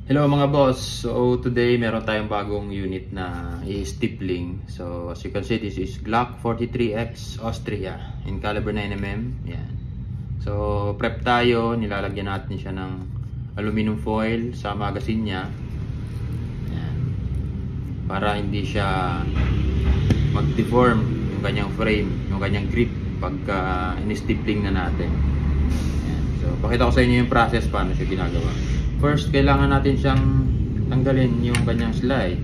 Hello mga boss! So today meron tayong bagong unit na i-stippling. So as you can see, this is Glock 43X Austria in caliber 9mm. Yan. So prep tayo, nilalagyan natin siya ng aluminum foil sa magazine niya. Yan. Para hindi siya mag-deform yung kanyang frame, yung kanyang grip pagka in-stippling na natin. Yan. So pakita ko sa inyo yung process paano siya ginagawa. First, kailangan natin siyang tanggalin yung kanyang slide.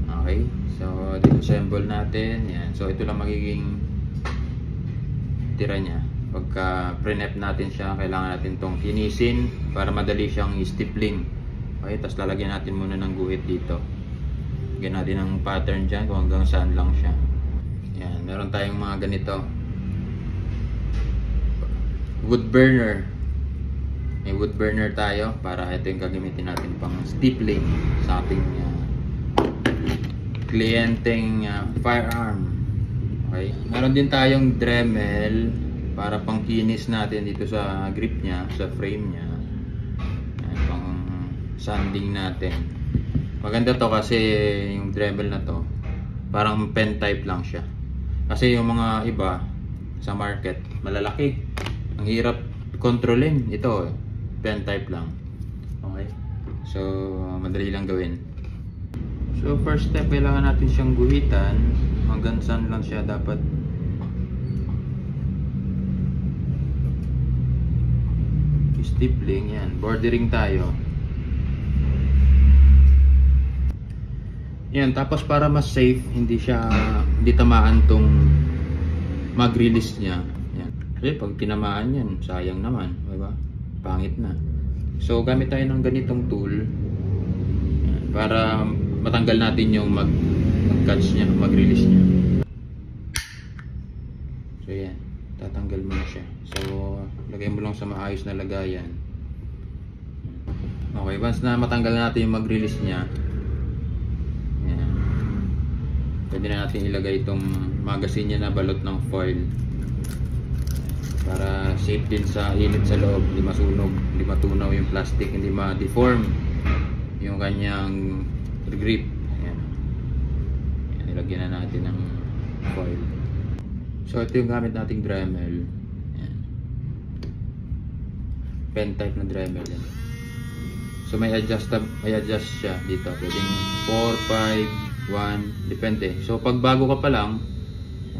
Okay. So, disassemble natin. Yan. So, ito lang magiging tira niya. Pagka pre-nep natin siya, kailangan natin itong finisin para madali siyang i-stippling. Okay. Tapos, lalagyan natin muna ng guhit dito. Lagyan natin ng pattern dyan kung hanggang saan lang siya. Yan. Meron tayong mga ganito. Wood burner. May wood burner tayo para ito yung gagamitin natin pang stippling sa ating kliyenteng firearm. Okay. Meron din tayong Dremel para pang kinis natin dito sa grip niya, sa frame niya. Ayan, pang sanding natin. Maganda to kasi yung Dremel na to parang pen type lang siya. Kasi yung mga iba sa market malalaki. Ang hirap kontrolin. Ito pen type lang. Okay. So, madali lang gawin. So, first step, kailangan natin siyang guhitan. Hanggang saan lang siya dapat stippling. Yan. Bordering tayo. Yan. Tapos, para mas safe, hindi tamaan tong mag-release niya. Yan. Kasi pag tinamaan yan, sayang naman. Diba? Pangit na. So gamit tayo ng ganitong tool para matanggal natin yung mag-catch niya, mag-release niya. So yan, tatanggal mo na siya. So lagay mo lang sa maayos na lagayan. Okay, once na matanggal natin yung mag-release niya, yan, pwede na natin ilagay itong magazine niya na balot ng foil para safe din sa init sa loob, hindi masunog, hindi matunaw yung plastic, hindi ma-deform yung kanyang grip. Ayan. Ayan, nilagyan na natin ng foil. So ito yung gamit nating Dremel. Ayan. Pen type na Dremel yan. So may adjust siya dito, pwedeng 4, 5, 1, depende. So pag bago ka pa lang,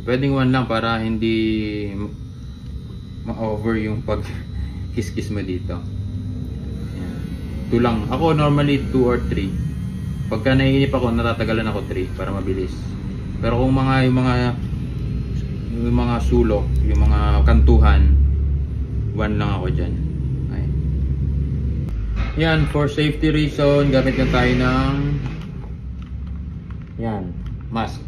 pwedeng 1 lang para hindi ma-over yung pag-kiss-kiss mo dito. Ayan. 2 lang. Ako normally 2 or 3. Pagka naiinip ako, natatagalan ako 3 para mabilis. Pero kung yung mga sulok, yung mga kantuhan, 1 lang ako dyan. Okay. Yan, for safety reason, gamit na tayo ng yan, mask.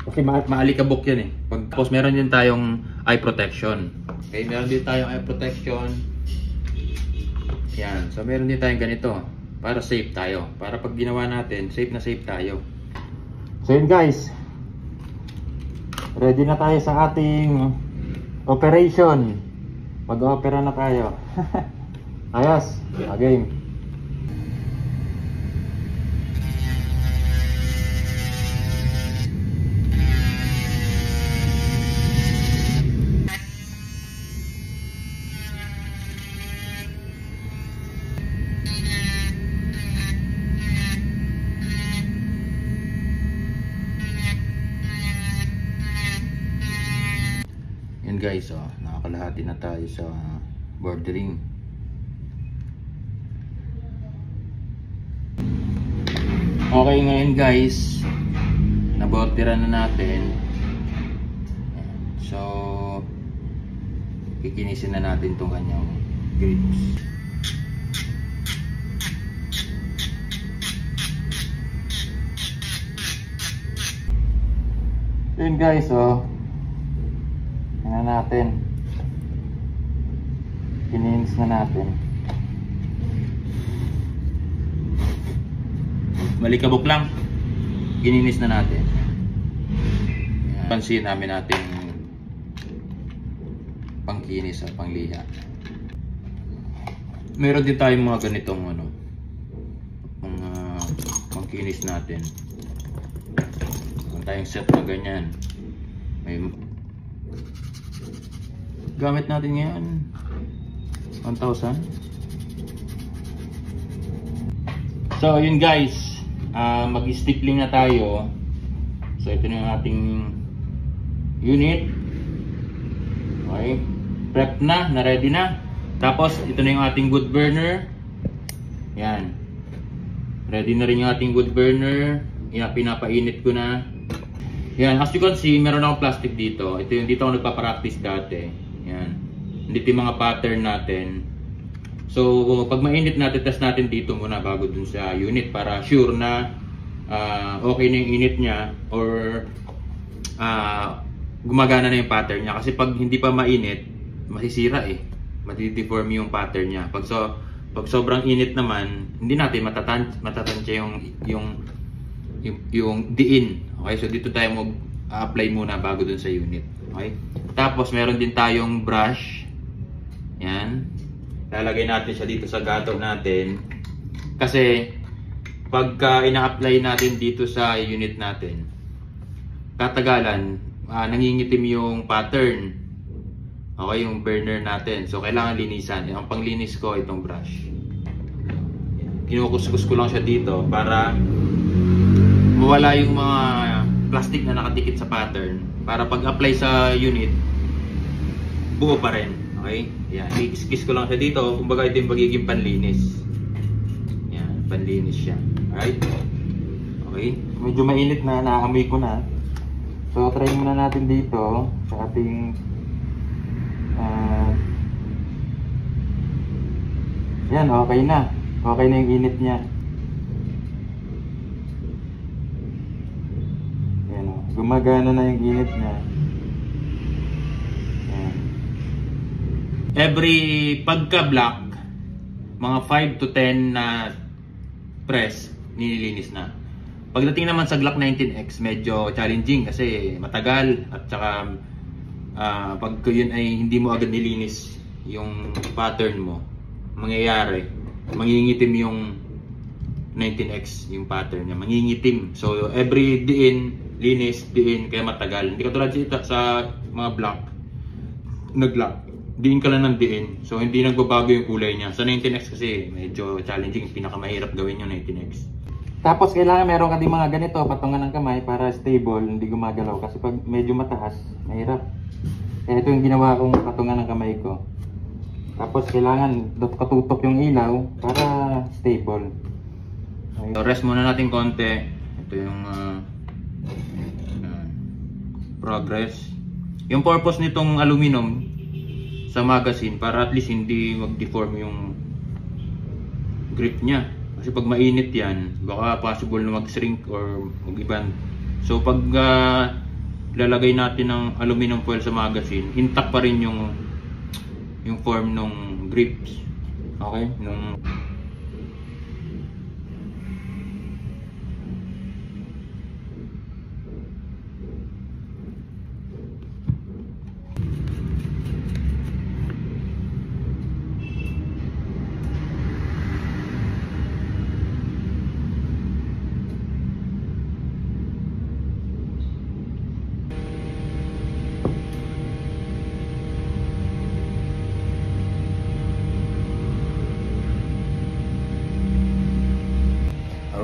Kasi maalikabok yan eh. Tapos meron din tayong eye protection. Okay, meron din tayong eye protection. Yan. So meron din tayong ganito para safe tayo. Para pag ginawa natin, safe na safe tayo. So yun guys. Ready na tayo sa ating operation. Mag-opera na tayo. Ayos. Again. Yan guys, nakakalahati na tayo sa bordering. Okay, ngayon guys, naborderan na natin. So kikinisin na natin itong kanyang grips. Yan guys, tingnan natin. Kininis na natin. Malikabok lang. Kininis na natin. Pansin namin natin pangkinis at pangliha. meron din tayong mga ganitong ano, mga pangkinis natin. Meron tayong set na ganyan. May gamit natin ngayon 1,000. So yun guys, mag-stippling na tayo. So ito na yung ating unit. Okay, prep na, ready na. Tapos ito na yung ating wood burner. Yan, ready na rin yung ating wood burner. Yan, pinapainit ko na. Yan, as you can see, meron akong plastic dito. Ito yung dito ako nagpa-practice dati. Yan, dito yung mga pattern natin. So pag mainit natin, test natin dito muna bago dun sa unit para sure na okay na yung init niya or gumagana na yung pattern niya. Kasi pag hindi pa mainit, masisira eh. Matideform yung pattern niya. Pag sobrang init naman, hindi natin matatansya yung diin. Okay, so dito tayo mag-apply muna bago dun sa unit. Okay? Tapos meron din tayong brush. Yan. Lalagay natin siya dito sa gato natin. Kasi pagka ina-apply natin dito sa unit natin, katagalan, nangingitim yung pattern. Okay, yung burner natin. So kailangan linisan. Ang panglinis ko itong brush. Kinukuskus ko lang siya dito para mawala yung mga plastic na nakadikit sa pattern. Para pag-apply sa unit, buo pa rin. Okay? Yan, i-kiss ko lang siya dito. Kumbaga ito yung magiging panlinis. Yan, panlinis siya. Alright? Okay? Medyo mainit na, naamoy ko na. So, try muna natin dito sa ating yan, okay na. Okay na yung init niya. Yan, gumagana na yung init niya. Every pagka-black, mga 5 to 10 na press, nililinis na. Pagdating naman sa Glock 19X, medyo challenging kasi matagal at saka pag yun ay hindi mo agad nilinis yung pattern mo, mangyayari, mangingitim yung 19X, yung pattern niya, mangingitim. So every diin, linis, diin, kaya matagal. Hindi katulad sa mga black, nag-glock. Diin ka lang ng diin. So hindi nagbabago yung kulay niya. Sa 19X kasi medyo challenging, pinakamahirap gawin yung 19X. Tapos kailangan meron ka din mga ganito, patungan ng kamay para stable, hindi gumagalaw. Kasi pag medyo mataas, mahirap. Kaya ito yung ginawa kong patungan ng kamay ko. Tapos kailangan katutok yung ilaw para stable. Okay. So rest muna natin konti. Ito yung progress. Yung purpose nitong aluminum sa magazine para at least hindi mag-deform yung grip niya. Kasi pag mainit yan, baka possible na mag-shrink or mag-iband. So pag lalagay natin ng aluminum foil sa magazine, intact pa rin yung form ng grips. Okay?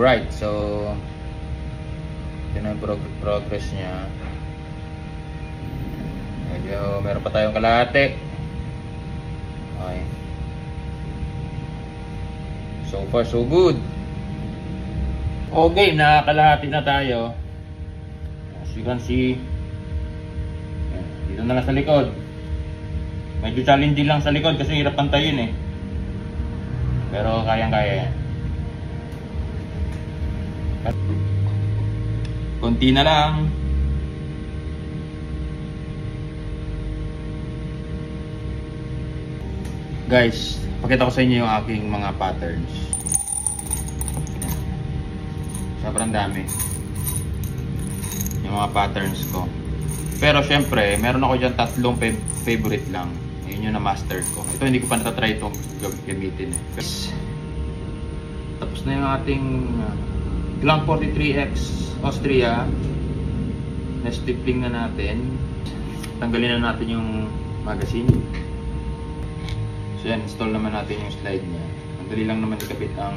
Alright, so ito na yung progress niya. Medyo meron pa tayong kalahati. Okay. So far so good. Okay, nakakalahati na tayo. As you can see, dito na lang sa likod. Medyo challenging lang sa likod kasi hirap pantayin eh. Pero kayang-kaya yan. Konti na lang. Guys, pakita ko sa inyo yung aking mga patterns. Sobrang dami yung mga patterns ko. Pero syempre, meron ako dyan tatlong favorite lang. Yun Yun yung na-master ko. Ito hindi ko pa natatry itong gamitin. Tapos na yung ating Glock 43X Austria. Na-stipling na natin. Tanggalin na natin yung magazine. So yan, install naman natin yung slide niya. Ang dali lang naman ikabit ang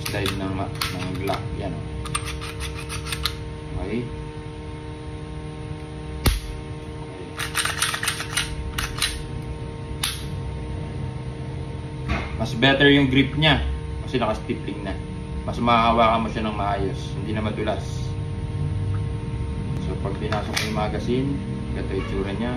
slide ng Glock. Yan o. Okay. Mas better yung grip niya kasi naka-stipling na. Mas mahahawakan mo siya ng maayos, hindi na madulas. So pag pinasok mo yung magazine, ganito yung itsura niya.